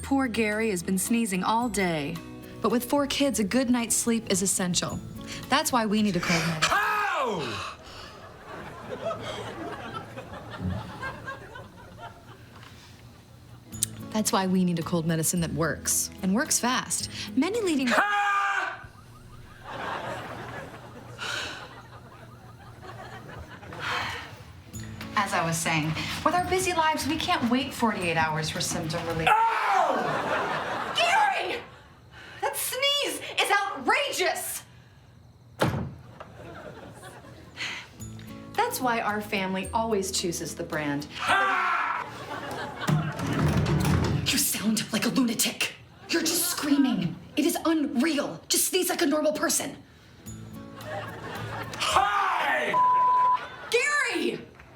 poor Gary has been sneezing all day. But with 4 kids, a good night's sleep is essential. That's why we need a cold medicine. How? That's why we need a cold medicine that works, and works fast. Many leading... As I was saying, with our busy lives, we can't wait 48 hours for symptom relief. Ow! Gary! That sneeze is outrageous! That's why our family always chooses the brand. You sound like a lunatic. You're just screaming. It is unreal. Just sneeze like a normal person. Ha!